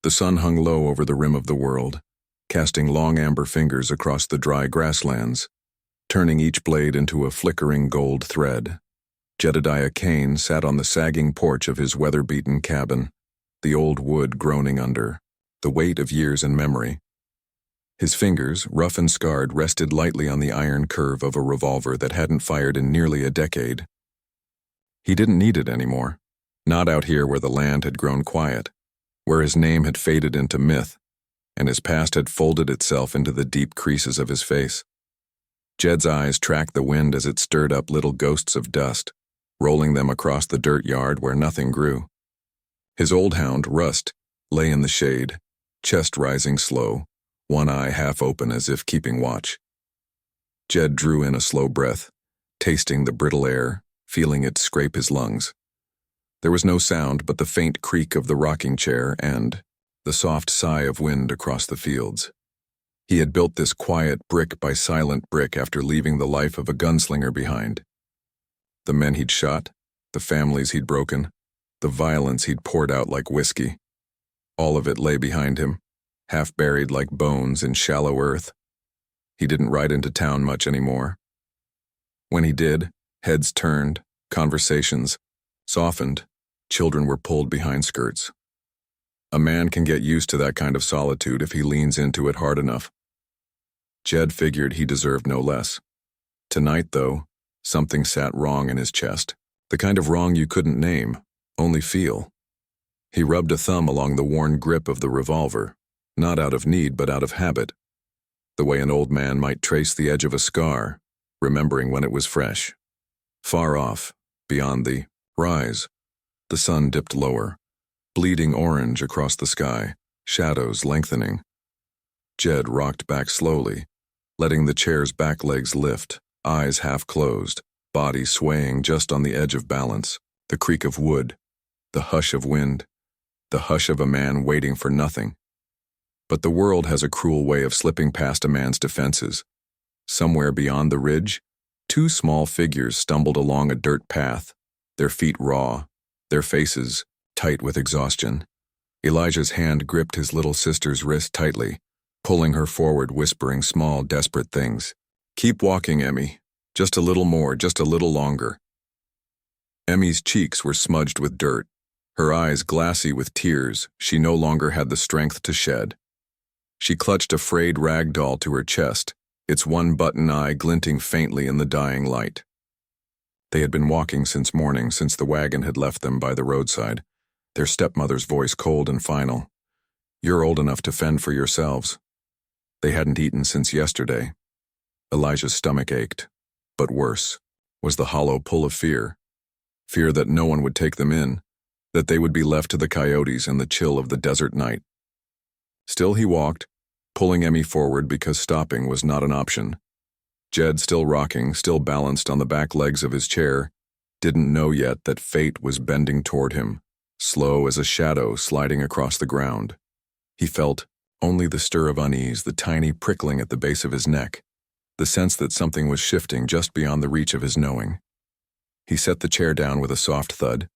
The sun hung low over the rim of the world, casting long amber fingers across the dry grasslands, turning each blade into a flickering gold thread. Jedediah Kane sat on the sagging porch of his weather-beaten cabin, the old wood groaning under, the weight of years and memory. His fingers, rough and scarred, rested lightly on the iron curve of a revolver that hadn't fired in nearly a decade. He didn't need it anymore, not out here where the land had grown quiet, where his name had faded into myth, and his past had folded itself into the deep creases of his face. Jed's eyes tracked the wind as it stirred up little ghosts of dust, rolling them across the dirt yard where nothing grew. His old hound, Rust, lay in the shade, chest rising slow, one eye half open as if keeping watch. Jed drew in a slow breath, tasting the brittle air, feeling it scrape his lungs. There was no sound but the faint creak of the rocking chair and the soft sigh of wind across the fields. He had built this quiet brick by silent brick after leaving the life of a gunslinger behind. The men he'd shot, the families he'd broken, the violence he'd poured out like whiskey. All of it lay behind him, half buried like bones in shallow earth. He didn't ride into town much anymore. When he did, heads turned, conversations softened, children were pulled behind skirts. A man can get used to that kind of solitude if he leans into it hard enough. Jed figured he deserved no less. Tonight, though, something sat wrong in his chest, the kind of wrong you couldn't name, only feel. He rubbed a thumb along the worn grip of the revolver, not out of need but out of habit, the way an old man might trace the edge of a scar, remembering when it was fresh. Far off, beyond the rise, the sun dipped lower, bleeding orange across the sky, shadows lengthening. Jed rocked back slowly, letting the chair's back legs lift, eyes half closed, body swaying just on the edge of balance, the creak of wood, the hush of wind, the hush of a man waiting for nothing. But the world has a cruel way of slipping past a man's defenses. Somewhere beyond the ridge, two small figures stumbled along a dirt path, their feet raw, their faces tight with exhaustion. Elijah's hand gripped his little sister's wrist tightly, pulling her forward, whispering small, desperate things. "Keep walking, Emmy. Just a little more, just a little longer." Emmy's cheeks were smudged with dirt, her eyes glassy with tears she no longer had the strength to shed. She clutched a frayed rag doll to her chest, its one button eye glinting faintly in the dying light. They had been walking since morning, since the wagon had left them by the roadside, their stepmother's voice cold and final. "You're old enough to fend for yourselves." They hadn't eaten since yesterday. Elijah's stomach ached, but worse was the hollow pull of fear. Fear that no one would take them in, that they would be left to the coyotes and the chill of the desert night. Still he walked, pulling Emmy forward because stopping was not an option. Jed, still rocking, still balanced on the back legs of his chair, didn't know yet that fate was bending toward him, slow as a shadow sliding across the ground. He felt only the stir of unease, the tiny prickling at the base of his neck, the sense that something was shifting just beyond the reach of his knowing. He set the chair down with a soft thud,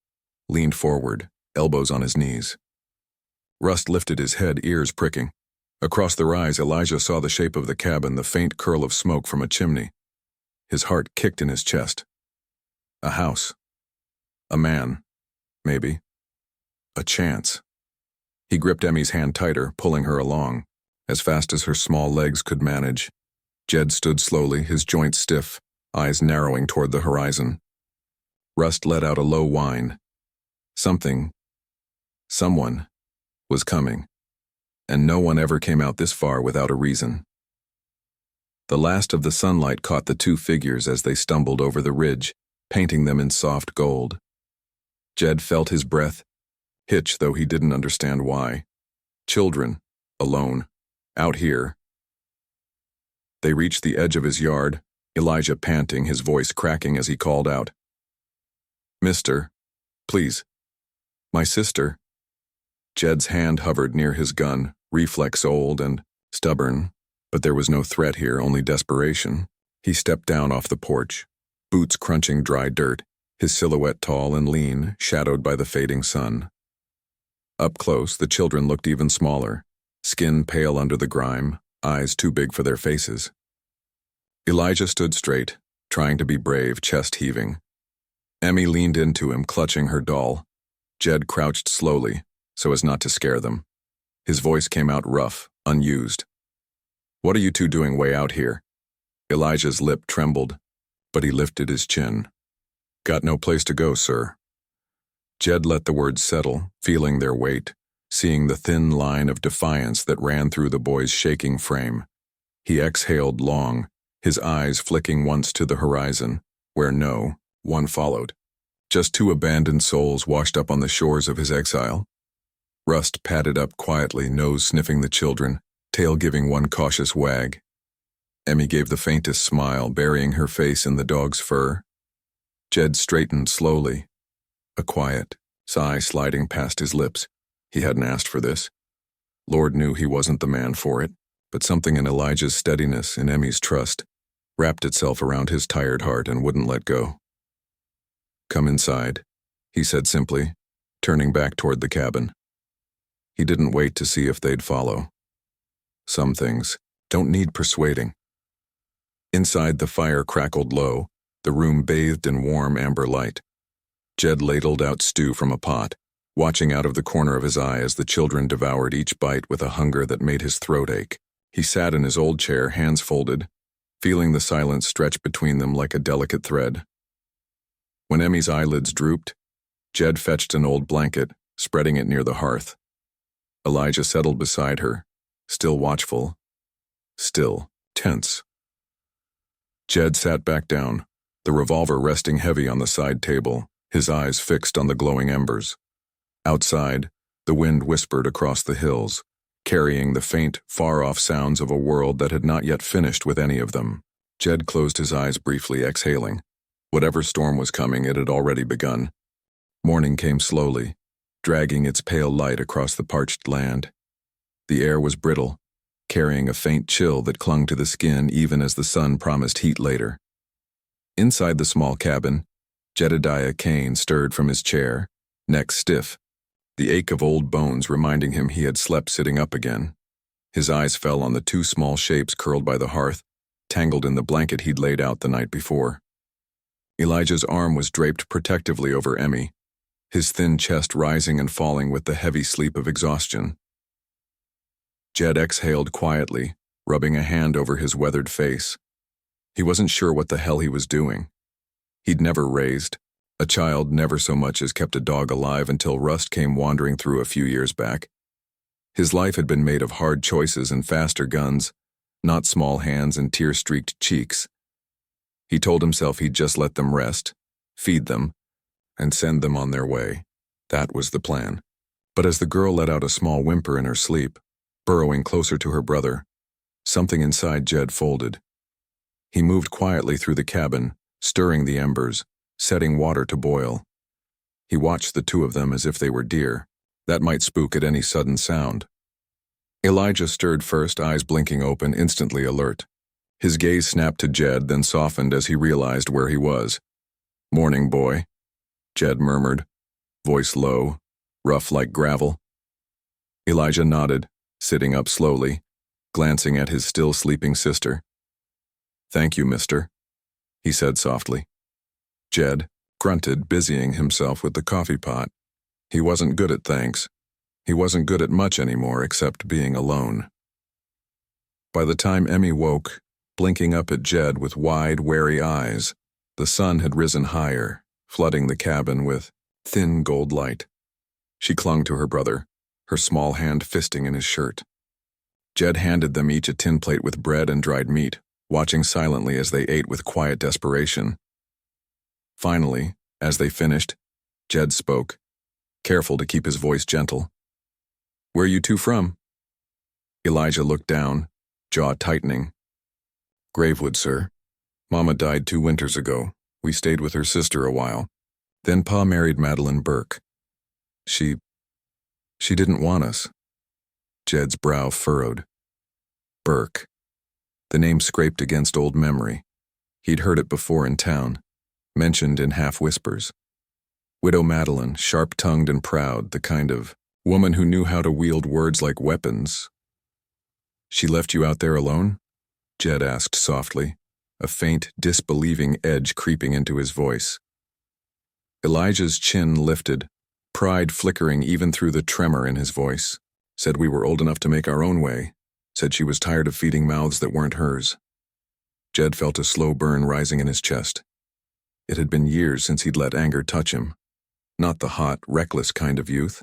leaned forward, elbows on his knees. Rust lifted his head, ears pricking. Across the rise, Elijah saw the shape of the cabin, the faint curl of smoke from a chimney. His heart kicked in his chest. A house. A man. Maybe. A chance. He gripped Emmy's hand tighter, pulling her along, as fast as her small legs could manage. Jed stood slowly, his joints stiff, eyes narrowing toward the horizon. Rust let out a low whine. Someone, was coming, and no one ever came out this far without a reason. The last of the sunlight caught the two figures as they stumbled over the ridge, painting them in soft gold. Jed felt his breath hitch, though he didn't understand why. Children, alone, out here. They reached the edge of his yard, Elijah panting, his voice cracking as he called out. "Mister, please. My sister." Jed's hand hovered near his gun, reflex old and stubborn, but there was no threat here, only desperation. He stepped down off the porch, boots crunching dry dirt, his silhouette tall and lean, shadowed by the fading sun. Up close, the children looked even smaller, skin pale under the grime, eyes too big for their faces. Elijah stood straight, trying to be brave, chest heaving. Emmy leaned into him, clutching her doll. Jed crouched slowly, so as not to scare them. His voice came out rough, unused. "What are you two doing way out here?" Elijah's lip trembled, but he lifted his chin. "Got no place to go, sir." Jed let the words settle, feeling their weight, seeing the thin line of defiance that ran through the boy's shaking frame. He exhaled long, his eyes flicking once to the horizon, where no one followed. Just two abandoned souls washed up on the shores of his exile. Rust padded up quietly, nose sniffing the children, tail giving one cautious wag. Emmy gave the faintest smile, burying her face in the dog's fur. Jed straightened slowly, a quiet sigh sliding past his lips. He hadn't asked for this. Lord knew he wasn't the man for it, but something in Elijah's steadiness, in Emmy's trust, wrapped itself around his tired heart and wouldn't let go. "Come inside," he said simply, turning back toward the cabin. He didn't wait to see if they'd follow. Some things don't need persuading. Inside, the fire crackled low, the room bathed in warm amber light. Jed ladled out stew from a pot, watching out of the corner of his eye as the children devoured each bite with a hunger that made his throat ache. He sat in his old chair, hands folded, feeling the silence stretch between them like a delicate thread. When Emmy's eyelids drooped, Jed fetched an old blanket, spreading it near the hearth. Elijah settled beside her, still watchful, still tense. Jed sat back down, the revolver resting heavy on the side table, his eyes fixed on the glowing embers. Outside, the wind whispered across the hills, carrying the faint, far-off sounds of a world that had not yet finished with any of them. Jed closed his eyes briefly, exhaling. Whatever storm was coming, it had already begun. Morning came slowly, dragging its pale light across the parched land. The air was brittle, carrying a faint chill that clung to the skin even as the sun promised heat later. Inside the small cabin, Jedediah Kane stirred from his chair, neck stiff, the ache of old bones reminding him he had slept sitting up again. His eyes fell on the two small shapes curled by the hearth, tangled in the blanket he'd laid out the night before. Elijah's arm was draped protectively over Emmy, his thin chest rising and falling with the heavy sleep of exhaustion. Jed exhaled quietly, rubbing a hand over his weathered face. He wasn't sure what the hell he was doing. He'd never raised a child, never so much as kept a dog alive until Rust came wandering through a few years back. His life had been made of hard choices and faster guns, not small hands and tear-streaked cheeks. He told himself he'd just let them rest, feed them, and send them on their way. That was the plan. But as the girl let out a small whimper in her sleep, burrowing closer to her brother, something inside Jed folded. He moved quietly through the cabin, stirring the embers, setting water to boil. He watched the two of them as if they were deer. That might spook at any sudden sound. Elijah stirred first, eyes blinking open, instantly alert. His gaze snapped to Jed, then softened as he realized where he was. "Morning, boy," Jed murmured, voice low, rough like gravel. Elijah nodded, sitting up slowly, glancing at his still sleeping sister. "Thank you, mister," he said softly. Jed grunted, busying himself with the coffee pot. He wasn't good at thanks. He wasn't good at much anymore except being alone. By the time Emmy woke, blinking up at Jed with wide, wary eyes, the sun had risen higher, flooding the cabin with thin gold light. She clung to her brother, her small hand fisting in his shirt. Jed handed them each a tin plate with bread and dried meat, watching silently as they ate with quiet desperation. Finally, as they finished, Jed spoke, careful to keep his voice gentle. "Where you two from?" Elijah looked down, jaw tightening. "Gravewood, sir. Mama died 2 winters ago. We stayed with her sister a while. Then Pa married Madeline Burke. She didn't want us." Jed's brow furrowed. Burke. The name scraped against old memory. He'd heard it before in town, mentioned in half whispers. Widow Madeline, sharp-tongued and proud, the kind of Woman who knew how to wield words like weapons. She left you out there alone? Jed asked softly, a faint, disbelieving edge creeping into his voice. Elijah's chin lifted, pride flickering even through the tremor in his voice. Said we were old enough to make our own way. Said she was tired of feeding mouths that weren't hers. Jed felt a slow burn rising in his chest. It had been years since he'd let anger touch him. Not the hot, reckless kind of youth,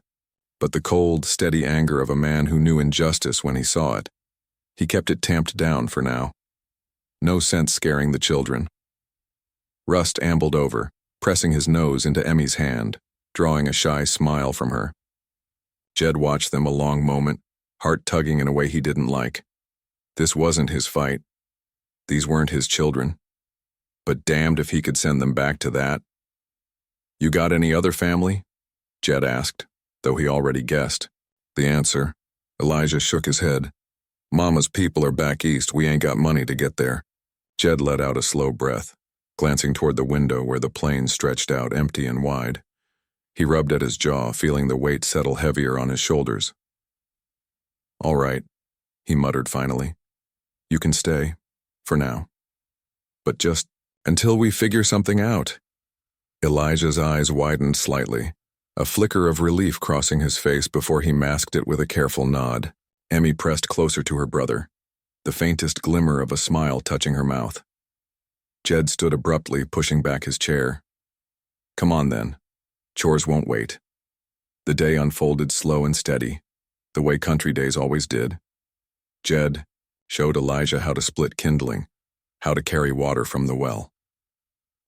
but the cold, steady anger of a man who knew injustice when he saw it. He kept it tamped down for now. No sense scaring the children. Rust ambled over, pressing his nose into Emmy's hand, drawing a shy smile from her. Jed watched them a long moment, heart tugging in a way he didn't like. This wasn't his fight. These weren't his children. But damned if he could send them back to that. You got any other family? Jed asked, though he already guessed. The answer, Elijah shook his head. Mama's people are back east, we ain't got money to get there. Jed let out a slow breath, glancing toward the window where the plain stretched out empty and wide. He rubbed at his jaw, feeling the weight settle heavier on his shoulders. All right, he muttered finally. You can stay, for now. But just until we figure something out. Elijah's eyes widened slightly, a flicker of relief crossing his face before he masked it with a careful nod. Emmy pressed closer to her brother, the faintest glimmer of a smile touching her mouth. Jed stood abruptly, pushing back his chair. Come on then. Chores won't wait. The day unfolded slow and steady, the way country days always did. Jed showed Elijah how to split kindling, how to carry water from the well.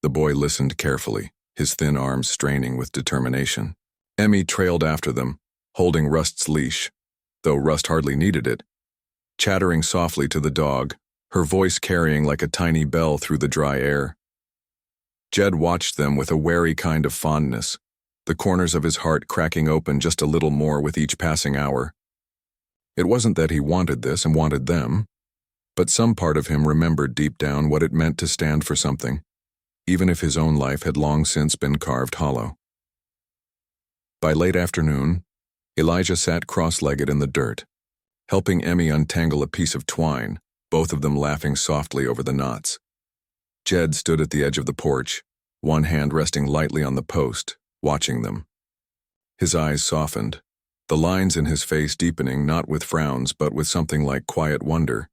The boy listened carefully, his thin arms straining with determination. Emmy trailed after them, holding Rust's leash, though Rust hardly needed it, chattering softly to the dog, her voice carrying like a tiny bell through the dry air. Jed watched them with a wary kind of fondness, the corners of his heart cracking open just a little more with each passing hour. It wasn't that he wanted this and wanted them, but some part of him remembered deep down what it meant to stand for something, even if his own life had long since been carved hollow. By late afternoon, Elijah sat cross-legged in the dirt, helping Emmy untangle a piece of twine, both of them laughing softly over the knots. Jed stood at the edge of the porch, one hand resting lightly on the post, watching them. His eyes softened, the lines in his face deepening not with frowns but with something like quiet wonder.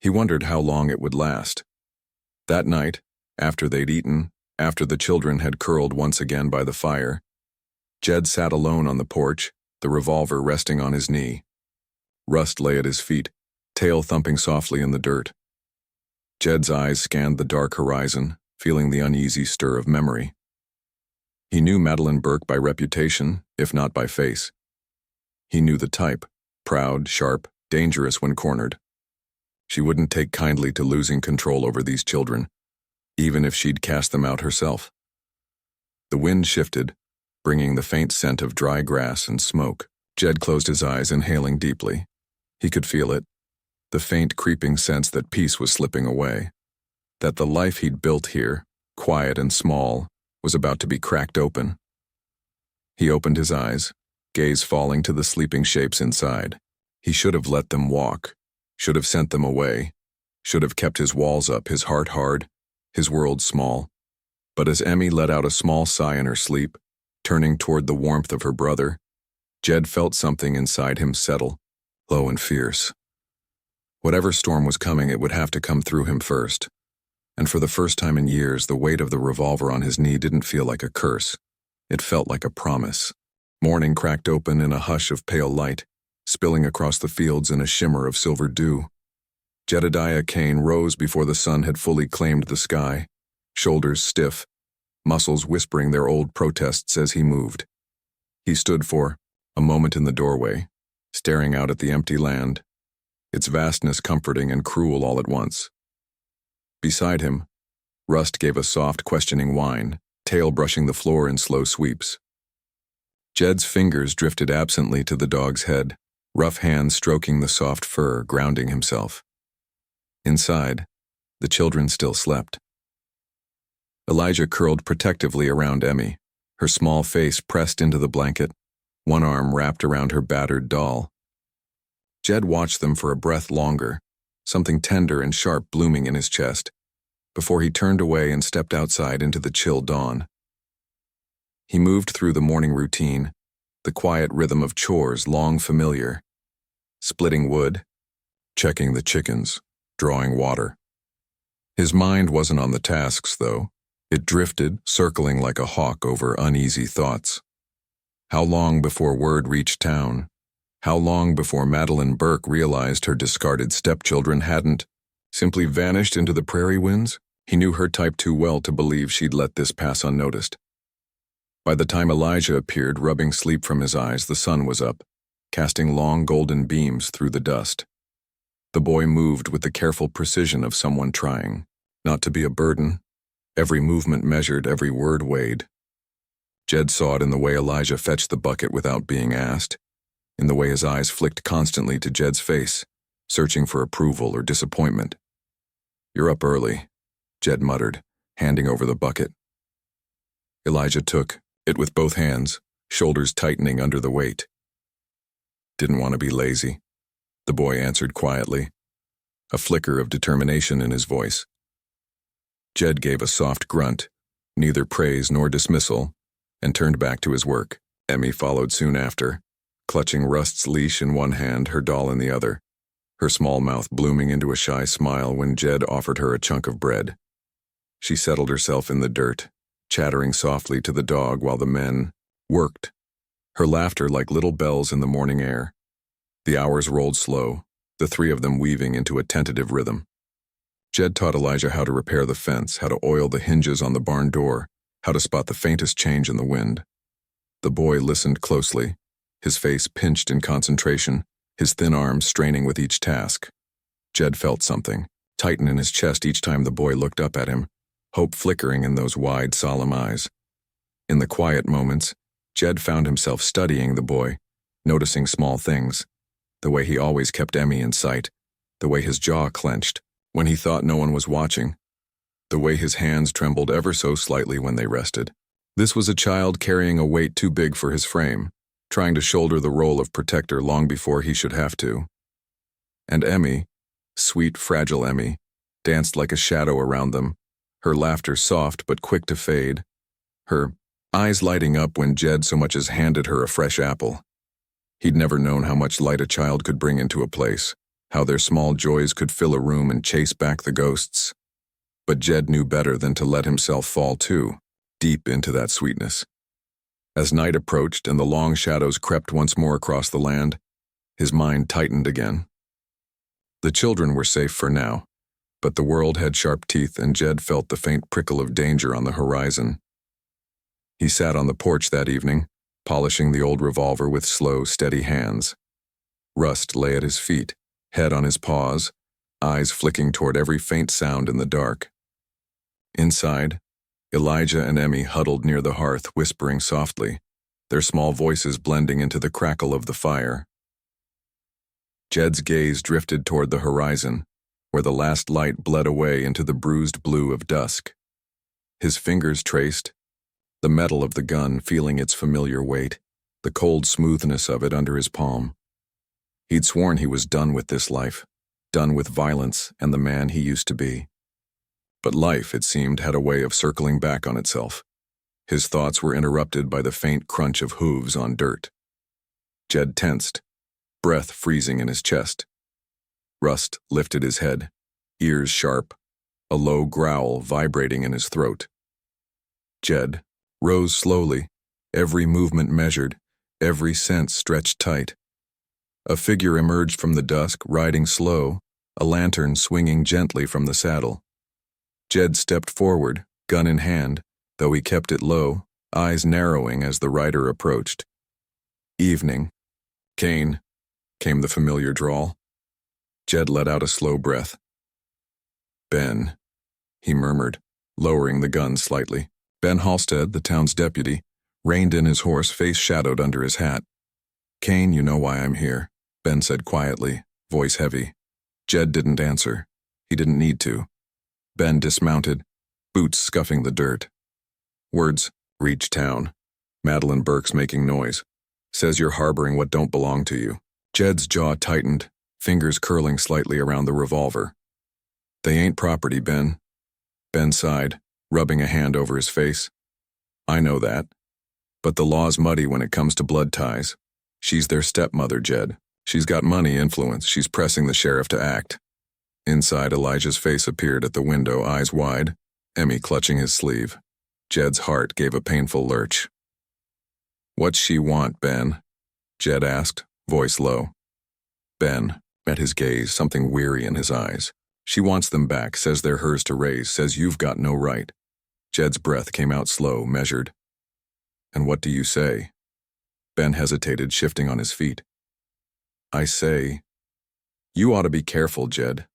He wondered how long it would last. That night, after they'd eaten, after the children had curled once again by the fire, Jed sat alone on the porch, the revolver resting on his knee. Rust lay at his feet, tail thumping softly in the dirt. Jed's eyes scanned the dark horizon, feeling the uneasy stir of memory. He knew Madeline Burke by reputation, if not by face. He knew the type, proud, sharp, dangerous when cornered. She wouldn't take kindly to losing control over these children, even if she'd cast them out herself. The wind shifted, bringing the faint scent of dry grass and smoke. Jed closed his eyes, inhaling deeply. He could feel it, the faint creeping sense that peace was slipping away, that the life he'd built here, quiet and small, was about to be cracked open. He opened his eyes, gaze falling to the sleeping shapes inside. He should have let them walk, should have sent them away, should have kept his walls up, his heart hard, his world small. But as Emmy let out a small sigh in her sleep, turning toward the warmth of her brother, Jed felt something inside him settle, low and fierce. Whatever storm was coming, it would have to come through him first. And for the first time in years, the weight of the revolver on his knee didn't feel like a curse. It felt like a promise. Morning cracked open in a hush of pale light, spilling across the fields in a shimmer of silver dew. Jedediah Kane rose before the sun had fully claimed the sky, shoulders stiff, muscles whispering their old protests as he moved. He stood for a moment in the doorway, staring out at the empty land, its vastness comforting and cruel all at once. Beside him, Rust gave a soft, questioning whine, tail brushing the floor in slow sweeps. Jed's fingers drifted absently to the dog's head, rough hands stroking the soft fur, grounding himself. Inside, the children still slept. Elijah curled protectively around Emmy, her small face pressed into the blanket, one arm wrapped around her battered doll. Jed watched them for a breath longer, something tender and sharp blooming in his chest, before he turned away and stepped outside into the chill dawn. He moved through the morning routine, the quiet rhythm of chores long familiar. Splitting wood, checking the chickens, drawing water. His mind wasn't on the tasks, though. It drifted, circling like a hawk over uneasy thoughts. How long before word reached town? How long before Madeline Burke realized her discarded stepchildren hadn't simply vanished into the prairie winds? He knew her type too well to believe she'd let this pass unnoticed. By the time Elijah appeared, rubbing sleep from his eyes, the sun was up, casting long golden beams through the dust. The boy moved with the careful precision of someone trying not to be a burden. Every movement measured, every word weighed. Jed saw it in the way Elijah fetched the bucket without being asked, in the way his eyes flicked constantly to Jed's face, searching for approval or disappointment. "You're up early," Jed muttered, handing over the bucket. Elijah took it with both hands, shoulders tightening under the weight. "Didn't want to be lazy," the boy answered quietly, a flicker of determination in his voice. Jed gave a soft grunt, neither praise nor dismissal, and turned back to his work. Emmy followed soon after, clutching Rust's leash in one hand, her doll in the other, her small mouth blooming into a shy smile when Jed offered her a chunk of bread. She settled herself in the dirt, chattering softly to the dog while the men worked, her laughter like little bells in the morning air. The hours rolled slow, the three of them weaving into a tentative rhythm. Jed taught Elijah how to repair the fence, how to oil the hinges on the barn door, how to spot the faintest change in the wind. The boy listened closely, his face pinched in concentration, his thin arms straining with each task. Jed felt something tighten in his chest each time the boy looked up at him, hope flickering in those wide, solemn eyes. In the quiet moments, Jed found himself studying the boy, noticing small things, the way he always kept Emmy in sight, the way his jaw clenched when he thought no one was watching, the way his hands trembled ever so slightly when they rested. This was a child carrying a weight too big for his frame, trying to shoulder the role of protector long before he should have to. And Emmy, sweet, fragile Emmy, danced like a shadow around them, her laughter soft but quick to fade, her eyes lighting up when Jed so much as handed her a fresh apple. He'd never known how much light a child could bring into a place, how their small joys could fill a room and chase back the ghosts. But Jed knew better than to let himself fall too deep into that sweetness. As night approached and the long shadows crept once more across the land, his mind tightened again. The children were safe for now, but the world had sharp teeth and Jed felt the faint prickle of danger on the horizon. He sat on the porch that evening, polishing the old revolver with slow, steady hands. Rust lay at his feet, head on his paws, eyes flicking toward every faint sound in the dark. Inside, Elijah and Emmy huddled near the hearth, whispering softly, their small voices blending into the crackle of the fire. Jed's gaze drifted toward the horizon, where the last light bled away into the bruised blue of dusk. His fingers traced the metal of the gun, feeling its familiar weight, the cold smoothness of it under his palm. He'd sworn he was done with this life, done with violence and the man he used to be. But life, it seemed, had a way of circling back on itself. His thoughts were interrupted by the faint crunch of hooves on dirt. Jed tensed, breath freezing in his chest. Rust lifted his head, ears sharp, a low growl vibrating in his throat. Jed rose slowly, every movement measured, every sense stretched tight. A figure emerged from the dusk, riding slow, a lantern swinging gently from the saddle. Jed stepped forward, gun in hand, though he kept it low, eyes narrowing as the rider approached. "Evening. Kane," came the familiar drawl. Jed let out a slow breath. "Ben," he murmured, lowering the gun slightly. Ben Halstead, the town's deputy, reined in his horse, face shadowed under his hat. "Kane, you know why I'm here," Ben said quietly, voice heavy. Jed didn't answer. He didn't need to. Ben dismounted, boots scuffing the dirt. Words reached town. Madeline Burke's making noise. Says you're harboring what don't belong to you. Jed's jaw tightened, fingers curling slightly around the revolver. They ain't property, Ben. Ben sighed, rubbing a hand over his face. I know that. But the law's muddy when it comes to blood ties. She's their stepmother, Jed. She's got money influence. She's pressing the sheriff to act. Inside, Elijah's face appeared at the window, eyes wide, Emmy clutching his sleeve. Jed's heart gave a painful lurch. What's she want, Ben? Jed asked, voice low. Ben met his gaze, something weary in his eyes. She wants them back, says they're hers to raise, says you've got no right. Jed's breath came out slow, measured. And what do you say? Ben hesitated, shifting on his feet. I say, you ought to be careful, Jed.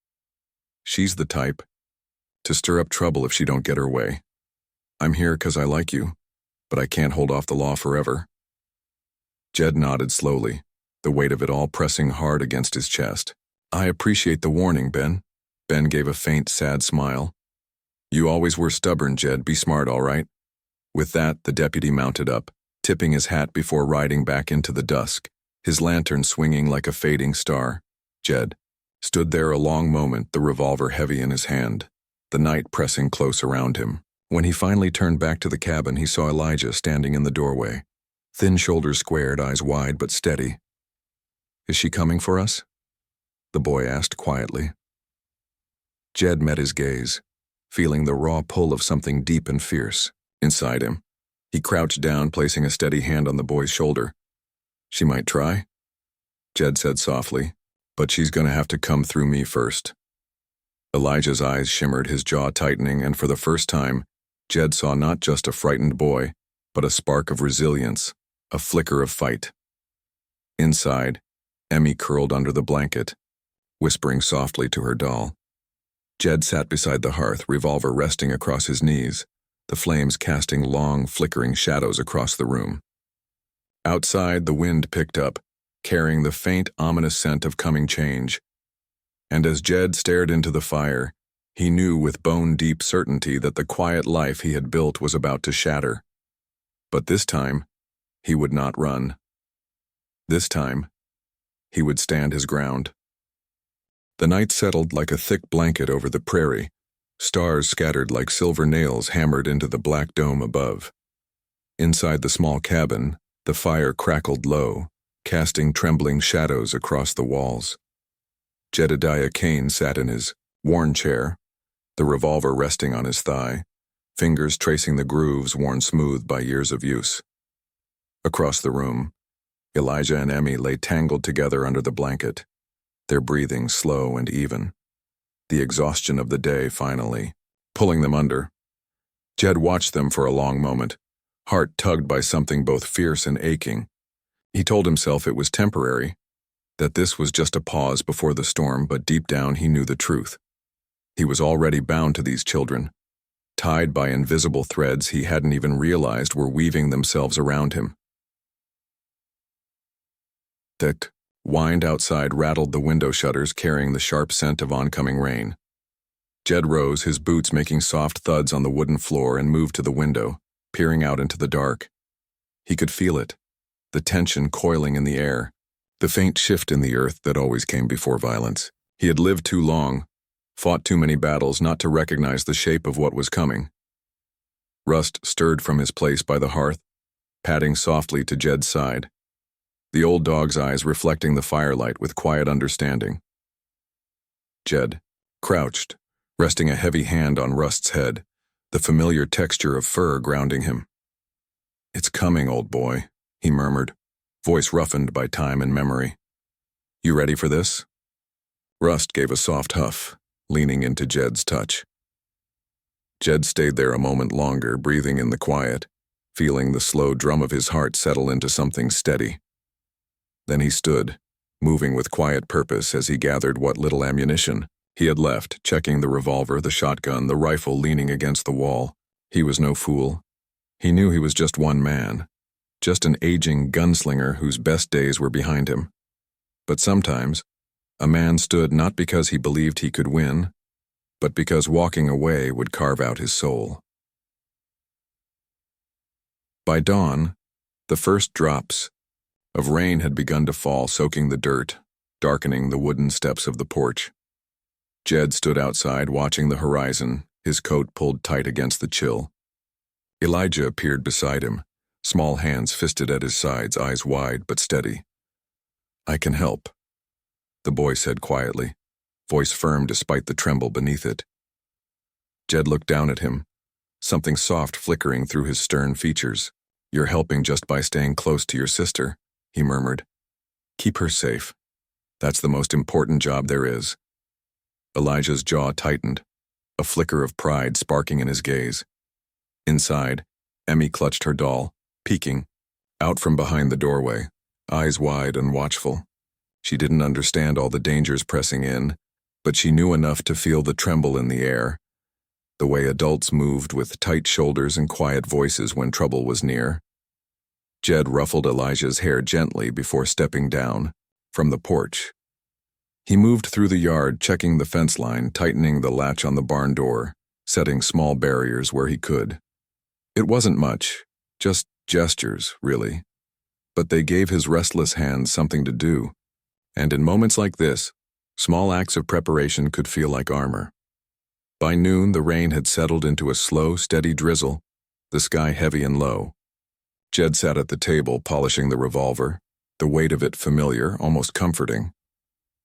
She's the type to stir up trouble if she don't get her way. I'm here 'cause I like you, but I can't hold off the law forever. Jed nodded slowly, the weight of it all pressing hard against his chest. I appreciate the warning, Ben. Ben gave a faint, sad smile. You always were stubborn, Jed. Be smart, all right? With that, the deputy mounted up, tipping his hat before riding back into the dusk, his lantern swinging like a fading star. Jed stood there a long moment, the revolver heavy in his hand, the night pressing close around him. When he finally turned back to the cabin, he saw Elijah standing in the doorway, thin shoulders squared, eyes wide but steady. Is she coming for us? The boy asked quietly. Jed met his gaze, feeling the raw pull of something deep and fierce inside him. He crouched down, placing a steady hand on the boy's shoulder. She might try, Jed said softly, but she's gonna have to come through me first. Elijah's eyes shimmered, his jaw tightening, and for the first time, Jed saw not just a frightened boy, but a spark of resilience, a flicker of fight. Inside, Emmy curled under the blanket, whispering softly to her doll. Jed sat beside the hearth, revolver resting across his knees, the flames casting long, flickering shadows across the room. Outside, the wind picked up, carrying the faint, ominous scent of coming change. And as Jed stared into the fire, he knew with bone-deep certainty that the quiet life he had built was about to shatter. But this time, he would not run. This time, he would stand his ground. The night settled like a thick blanket over the prairie, stars scattered like silver nails hammered into the black dome above. Inside the small cabin, the fire crackled low, casting trembling shadows across the walls. Jedediah Kane sat in his worn chair, the revolver resting on his thigh, fingers tracing the grooves worn smooth by years of use. Across the room, Elijah and Emmy lay tangled together under the blanket, their breathing slow and even, the exhaustion of the day finally pulling them under. Jed watched them for a long moment, heart tugged by something both fierce and aching. He told himself it was temporary, that this was just a pause before the storm, but deep down he knew the truth. He was already bound to these children, tied by invisible threads he hadn't even realized were weaving themselves around him. Thick wind outside rattled the window shutters, carrying the sharp scent of oncoming rain. Jed rose, his boots making soft thuds on the wooden floor, and moved to the window, peering out into the dark. He could feel it, the tension coiling in the air, the faint shift in the earth that always came before violence. He had lived too long, fought too many battles not to recognize the shape of what was coming. Rust stirred from his place by the hearth, padding softly to Jed's side, the old dog's eyes reflecting the firelight with quiet understanding. Jed crouched, resting a heavy hand on Rust's head, the familiar texture of fur grounding him. It's coming, old boy, he murmured, voice roughened by time and memory. You ready for this? Rust gave a soft huff, leaning into Jed's touch. Jed stayed there a moment longer, breathing in the quiet, feeling the slow drum of his heart settle into something steady. Then he stood, moving with quiet purpose as he gathered what little ammunition he had left, checking the revolver, the shotgun, the rifle leaning against the wall. He was no fool. He knew he was just one man, just an aging gunslinger whose best days were behind him. But sometimes, a man stood not because he believed he could win, but because walking away would carve out his soul. By dawn, the first drops of rain had begun to fall, soaking the dirt, darkening the wooden steps of the porch. Jed stood outside, watching the horizon, his coat pulled tight against the chill. Elijah appeared beside him, small hands fisted at his sides, eyes wide but steady. "I can help," the boy said quietly, voice firm despite the tremble beneath it. Jed looked down at him, something soft flickering through his stern features. "You're helping just by staying close to your sister," he murmured. "Keep her safe. That's the most important job there is." Elijah's jaw tightened, a flicker of pride sparking in his gaze. Inside, Emmy clutched her doll, peeking, out from behind the doorway, eyes wide and watchful. She didn't understand all the dangers pressing in, but she knew enough to feel the tremble in the air, the way adults moved with tight shoulders and quiet voices when trouble was near. Jed ruffled Elijah's hair gently before stepping down from the porch. He moved through the yard, checking the fence line, tightening the latch on the barn door, setting small barriers where he could. It wasn't much, just gestures, really. But they gave his restless hands something to do, and in moments like this, small acts of preparation could feel like armor. By noon, the rain had settled into a slow, steady drizzle, the sky heavy and low. Jed sat at the table, polishing the revolver, the weight of it familiar, almost comforting.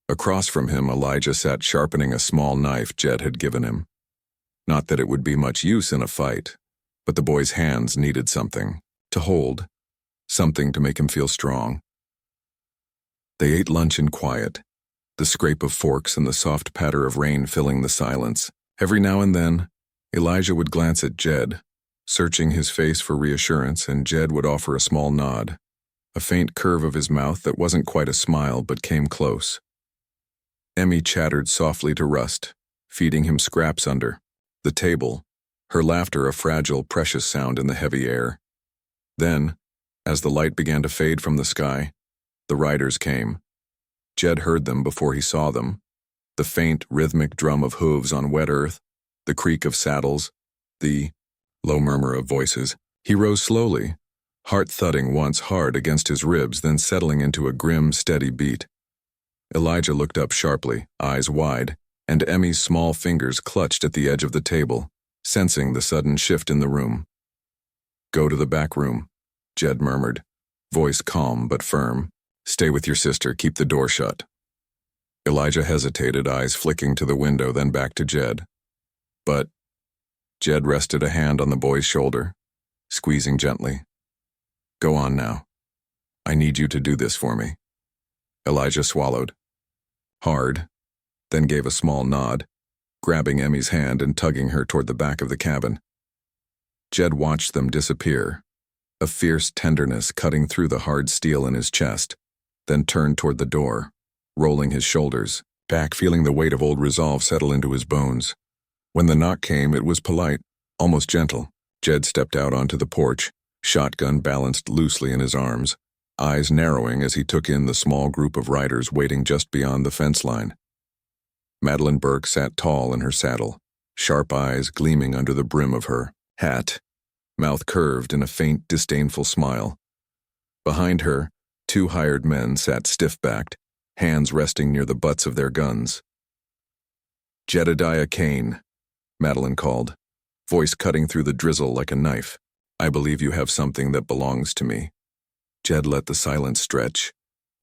Across from him, Elijah sat sharpening a small knife Jed had given him. Not that it would be much use in a fight, but the boy's hands needed something to hold, something to make him feel strong. They ate lunch in quiet, the scrape of forks and the soft patter of rain filling the silence. Every now and then, Elijah would glance at Jed, searching his face for reassurance, and Jed would offer a small nod, a faint curve of his mouth that wasn't quite a smile but came close. Emmy chattered softly to Rust, feeding him scraps under the table, her laughter a fragile, precious sound in the heavy air. Then, as the light began to fade from the sky, the riders came. Jed heard them before he saw them. The faint, rhythmic drum of hooves on wet earth, the creak of saddles, the low murmur of voices. He rose slowly, heart thudding once hard against his ribs, then settling into a grim, steady beat. Elijah looked up sharply, eyes wide, and Emmy's small fingers clutched at the edge of the table, sensing the sudden shift in the room. "Go to the back room," Jed murmured, voice calm but firm. "Stay with your sister, keep the door shut." Elijah hesitated, eyes flicking to the window, then back to Jed. "But," Jed rested a hand on the boy's shoulder, squeezing gently. "Go on now. I need you to do this for me." Elijah swallowed. Hard, then gave a small nod, grabbing Emmy's hand and tugging her toward the back of the cabin. Jed watched them disappear, a fierce tenderness cutting through the hard steel in his chest, then turned toward the door, rolling his shoulders back, feeling the weight of old resolve settle into his bones. When the knock came, it was polite, almost gentle. Jed stepped out onto the porch, shotgun balanced loosely in his arms, eyes narrowing as he took in the small group of riders waiting just beyond the fence line. Madeline Burke sat tall in her saddle, sharp eyes gleaming under the brim of her hat, mouth curved in a faint, disdainful smile. Behind her, 2 hired men sat stiff-backed, hands resting near the butts of their guns. "Jedediah Kane," Madeline called, voice cutting through the drizzle like a knife. "I believe you have something that belongs to me." Jed let the silence stretch,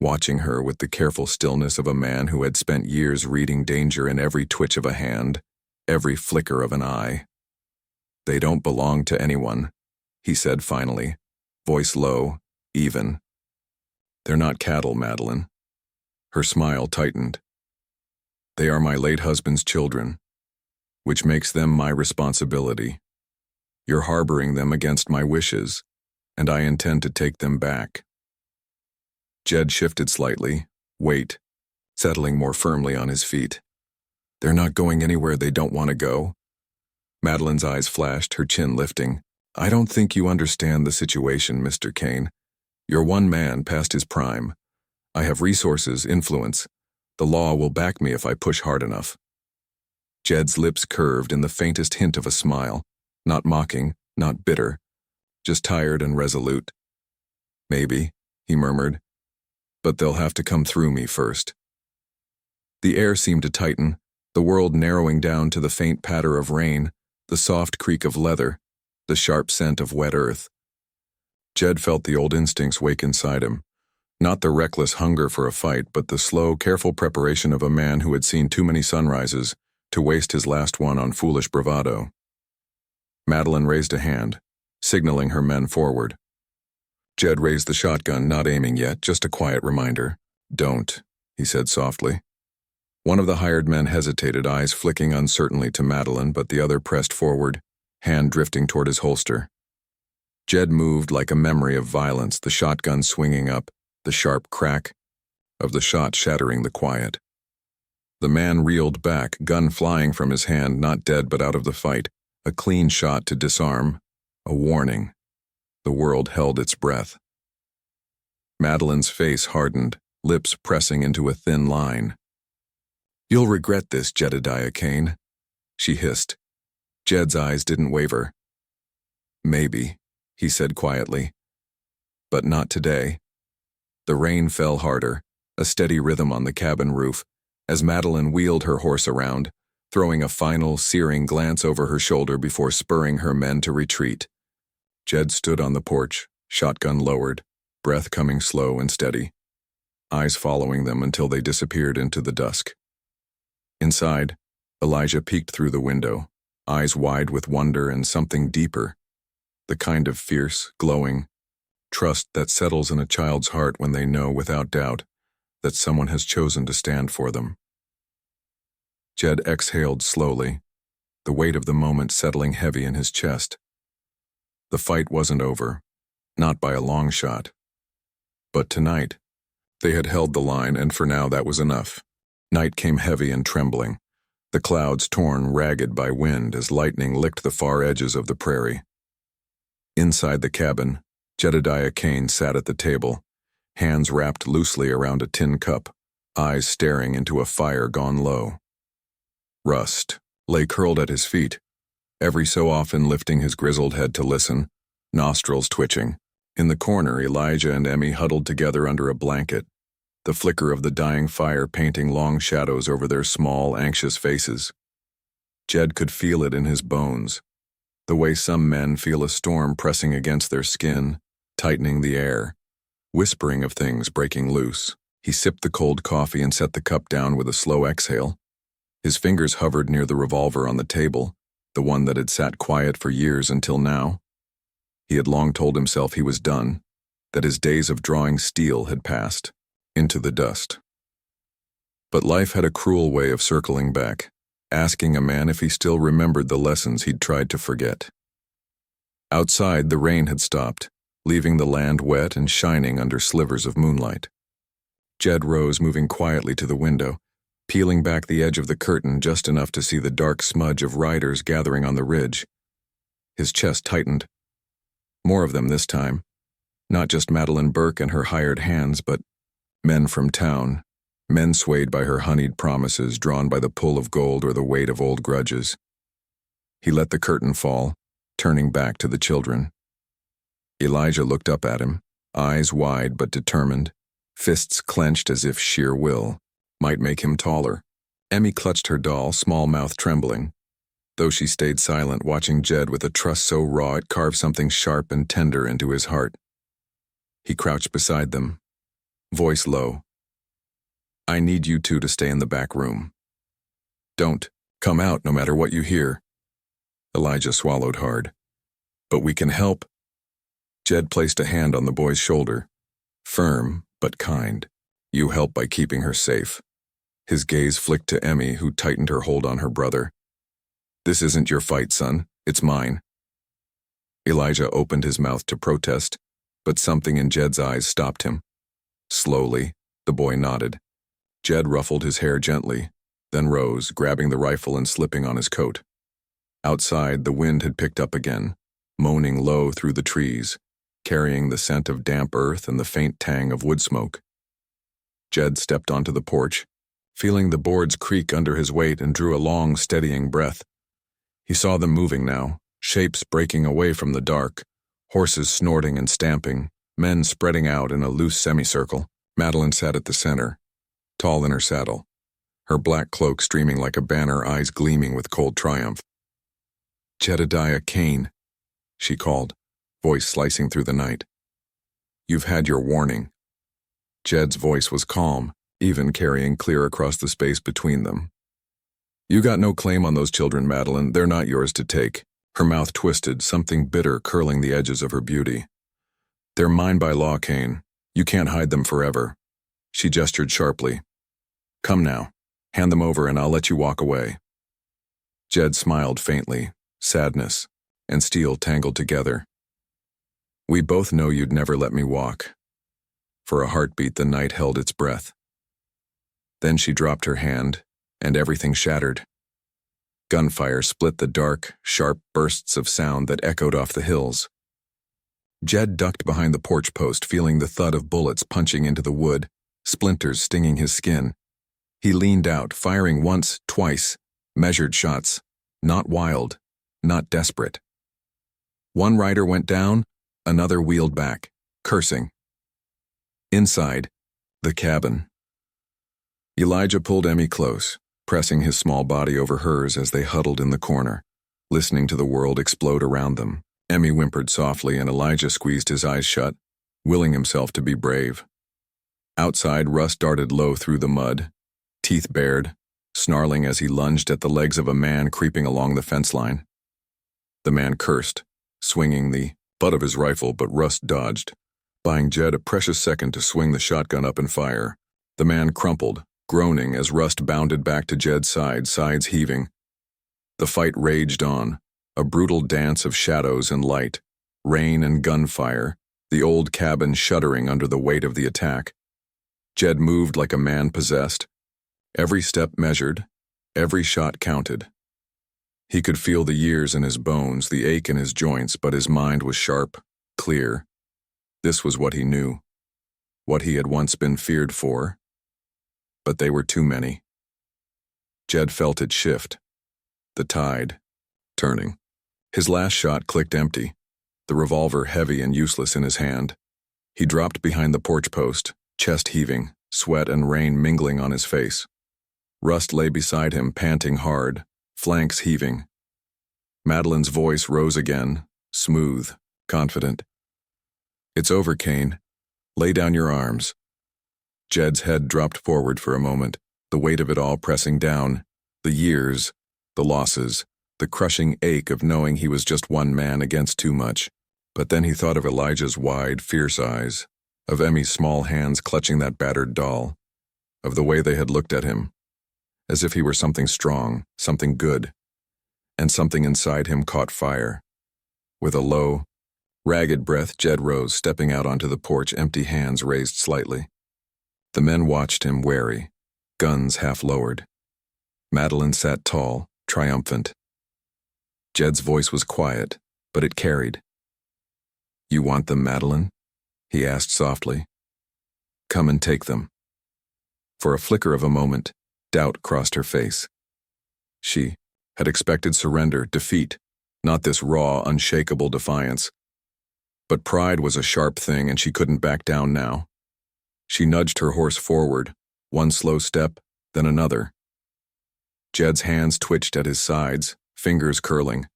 watching her with the careful stillness of a man who had spent years reading danger in every twitch of a hand, every flicker of an eye. "They don't belong to anyone," he said finally, voice low, even. "They're not cattle, Madeline." Her smile tightened. "They are my late husband's children, which makes them my responsibility. You're harboring them against my wishes, and I intend to take them back." Jed shifted slightly, weight, settling more firmly on his feet. "They're not going anywhere they don't want to go." Madeline's eyes flashed, her chin lifting. "I don't think you understand the situation, Mr. Kane. You're one man past his prime. I have resources, influence. The law will back me if I push hard enough." Jed's lips curved in the faintest hint of a smile, not mocking, not bitter, just tired and resolute. "Maybe," he murmured, but they'll have to come through me first. The air seemed to tighten, the world narrowing down to the faint patter of rain, the soft creak of leather, the sharp scent of wet earth. Jed felt the old instincts wake inside him. Not the reckless hunger for a fight, but the slow, careful preparation of a man who had seen too many sunrises to waste his last one on foolish bravado. Madeline raised a hand, signaling her men forward. Jed raised the shotgun, not aiming yet, just a quiet reminder. "Don't," he said softly. One of the hired men hesitated, eyes flicking uncertainly to Madeline, but the other pressed forward, hand drifting toward his holster. Jed moved like a memory of violence, the shotgun swinging up, the sharp crack of the shot shattering the quiet. The man reeled back, gun flying from his hand, not dead but out of the fight, a clean shot to disarm, a warning. The world held its breath. Madeline's face hardened, lips pressing into a thin line. "You'll regret this, Jedediah Kane," she hissed. Jed's eyes didn't waver. "Maybe," he said quietly. "But not today." The rain fell harder, a steady rhythm on the cabin roof, as Madeline wheeled her horse around, throwing a final, searing glance over her shoulder before spurring her men to retreat. Jed stood on the porch, shotgun lowered, breath coming slow and steady, eyes following them until they disappeared into the dusk. Inside, Elijah peeked through the window, eyes wide with wonder and something deeper, the kind of fierce, glowing trust that settles in a child's heart when they know without doubt that someone has chosen to stand for them. Jed exhaled slowly, the weight of the moment settling heavy in his chest. The fight wasn't over, not by a long shot. But tonight, they had held the line, and for now that was enough. Night came heavy and trembling, the clouds torn ragged by wind as lightning licked the far edges of the prairie. Inside the cabin, Jedediah Kane sat at the table, hands wrapped loosely around a tin cup, eyes staring into a fire gone low. Rust lay curled at his feet, every so often lifting his grizzled head to listen, nostrils twitching. In the corner, Elijah and Emmy huddled together under a blanket, the flicker of the dying fire painting long shadows over their small, anxious faces. Jed could feel it in his bones, the way some men feel a storm pressing against their skin, tightening the air, whispering of things breaking loose. He sipped the cold coffee and set the cup down with a slow exhale. His fingers hovered near the revolver on the table, the one that had sat quiet for years until now. He had long told himself he was done, that his days of drawing steel had passed into the dust. But life had a cruel way of circling back, asking a man if he still remembered the lessons he'd tried to forget. Outside, the rain had stopped, leaving the land wet and shining under slivers of moonlight. Jed rose, moving quietly to the window, peeling back the edge of the curtain just enough to see the dark smudge of riders gathering on the ridge. His chest tightened. More of them this time. Not just Madeline Burke and her hired hands, but men from town, men swayed by her honeyed promises, drawn by the pull of gold or the weight of old grudges. He let the curtain fall, turning back to the children. Elijah looked up at him, eyes wide but determined, fists clenched as if sheer will might make him taller. Emmy clutched her doll, small mouth trembling, though she stayed silent, watching Jed with a trust so raw it carved something sharp and tender into his heart. He crouched beside them, voice low. "I need you two to stay in the back room. Don't come out no matter what you hear." Elijah swallowed hard. "But we can help." Jed placed a hand on the boy's shoulder, firm but kind. "You help by keeping her safe." His gaze flicked to Emmy, who tightened her hold on her brother. "This isn't your fight, son. It's mine." Elijah opened his mouth to protest, but something in Jed's eyes stopped him. Slowly, the boy nodded. Jed ruffled his hair gently, then rose, grabbing the rifle and slipping on his coat. Outside, the wind had picked up again, moaning low through the trees, carrying the scent of damp earth and the faint tang of wood smoke. Jed stepped onto the porch, feeling the boards creak under his weight, and drew a long, steadying breath. He saw them moving now, shapes breaking away from the dark, horses snorting and stamping, men spreading out in a loose semicircle. Madeline sat at the center, tall in her saddle, her black cloak streaming like a banner, eyes gleaming with cold triumph. "Jedediah Kane," she called, voice slicing through the night. "You've had your warning." Jed's voice was calm, even carrying clear across the space between them. "You got no claim on those children, Madeline. They're not yours to take." Her mouth twisted, something bitter curling the edges of her beauty. "They're mine by law, Kane. You can't hide them forever." She gestured sharply. "Come now. Hand them over and I'll let you walk away." Jed smiled faintly, sadness and steel tangled together. "We both know you'd never let me walk." For a heartbeat, the night held its breath. Then she dropped her hand, and everything shattered. Gunfire split the dark, sharp bursts of sound that echoed off the hills. Jed ducked behind the porch post, feeling the thud of bullets punching into the wood, splinters stinging his skin. He leaned out, firing once, twice, measured shots, not wild, not desperate. One rider went down, another wheeled back, cursing. Inside, the cabin. Elijah pulled Emmy close, pressing his small body over hers as they huddled in the corner, listening to the world explode around them. Emmy whimpered softly and Elijah squeezed his eyes shut, willing himself to be brave. Outside, Russ darted low through the mud, teeth bared, snarling as he lunged at the legs of a man creeping along the fence line. The man cursed, swinging the butt of his rifle, but Russ dodged, buying Jed a precious second to swing the shotgun up and fire. The man crumpled, groaning as Rust bounded back to Jed's side, sides heaving. The fight raged on, a brutal dance of shadows and light, rain and gunfire, the old cabin shuddering under the weight of the attack. Jed moved like a man possessed. Every step measured, every shot counted. He could feel the years in his bones, the ache in his joints, but his mind was sharp, clear. This was what he knew, what he had once been feared for. But they were too many. Jed felt it shift, the tide, turning. His last shot clicked empty, the revolver heavy and useless in his hand. He dropped behind the porch post, chest heaving, sweat and rain mingling on his face. Rust lay beside him, panting hard, flanks heaving. Madeline's voice rose again, smooth, confident. "It's over, Kane. Lay down your arms." Jed's head dropped forward for a moment, the weight of it all pressing down, the years, the losses, the crushing ache of knowing he was just one man against too much. But then he thought of Elijah's wide, fierce eyes, of Emmy's small hands clutching that battered doll, of the way they had looked at him, as if he were something strong, something good, and something inside him caught fire. With a low, ragged breath, Jed rose, stepping out onto the porch, empty hands raised slightly. The men watched him, wary, guns half lowered. Madeline sat tall, triumphant. Jed's voice was quiet, but it carried. "You want them, Madeline?" he asked softly. "Come and take them." For a flicker of a moment, doubt crossed her face. She had expected surrender, defeat, not this raw, unshakable defiance. But pride was a sharp thing, and she couldn't back down now. She nudged her horse forward, one slow step, then another. Jed's hands twitched at his sides, fingers curling,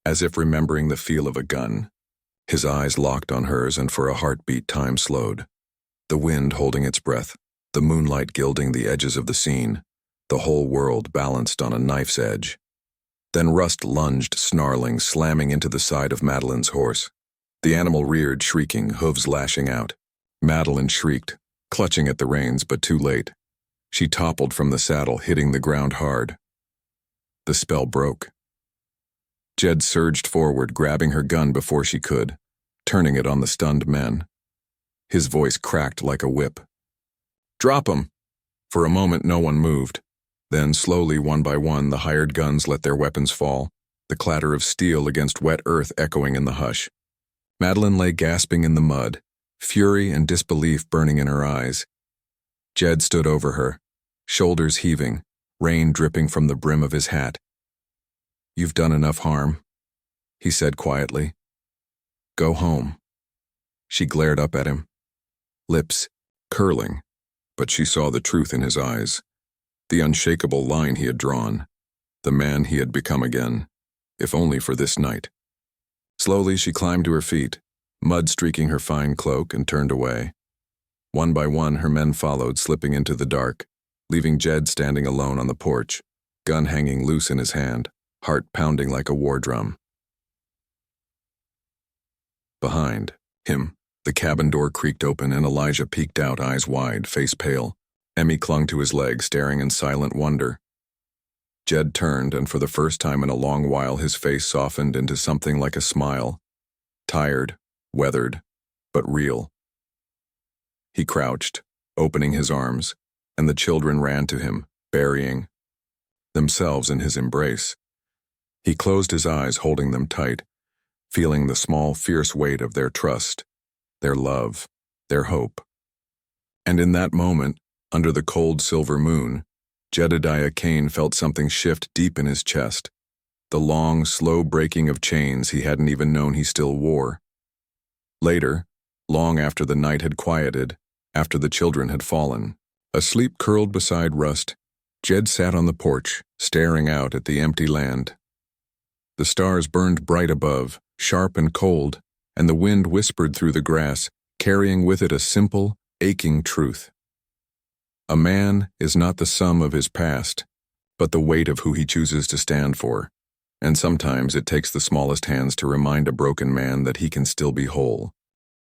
as if remembering the feel of a gun. His eyes locked on hers, and for a heartbeat time slowed. The wind holding its breath, the moonlight gilding the edges of the scene, the whole world balanced on a knife's edge. Then Rust lunged, snarling, slamming into the side of Madeline's horse. The animal reared, shrieking, hooves lashing out. Madeline shrieked, clutching at the reins, but too late. She toppled from the saddle, hitting the ground hard. The spell broke. Jed surged forward, grabbing her gun before she could, turning it on the stunned men. His voice cracked like a whip. "Drop 'em!" For a moment no one moved. Then, slowly, one by one, the hired guns let their weapons fall, the clatter of steel against wet earth echoing in the hush. Madeline lay gasping in the mud, fury and disbelief burning in her eyes. Jed stood over her, shoulders heaving, rain dripping from the brim of his hat. "You've done enough harm," he said quietly. "Go home." She glared up at him, lips curling, but she saw the truth in his eyes, the unshakable line he had drawn, the man he had become again, if only for this night. Slowly she climbed to her feet, mud streaking her fine cloak, and turned away. One by one her men followed, slipping into the dark, leaving Jed standing alone on the porch, gun hanging loose in his hand, heart pounding like a war drum. Behind him, the cabin door creaked open and Elijah peeked out, eyes wide, face pale. Emmy clung to his leg, staring in silent wonder. Jed turned, and for the first time in a long while his face softened into something like a smile. Tired, weathered, but real. He crouched, opening his arms, and the children ran to him, burying themselves in his embrace. He closed his eyes, holding them tight, feeling the small, fierce weight of their trust, their love, their hope. And in that moment, under the cold silver moon, Jedediah Kane felt something shift deep in his chest, the long, slow breaking of chains he hadn't even known he still wore. Later, long after the night had quieted, after the children had fallen, asleep curled beside Rust, Jed sat on the porch, staring out at the empty land. The stars burned bright above, sharp and cold, and the wind whispered through the grass, carrying with it a simple, aching truth. A man is not the sum of his past, but the weight of who he chooses to stand for, and sometimes it takes the smallest hands to remind a broken man that he can still be whole.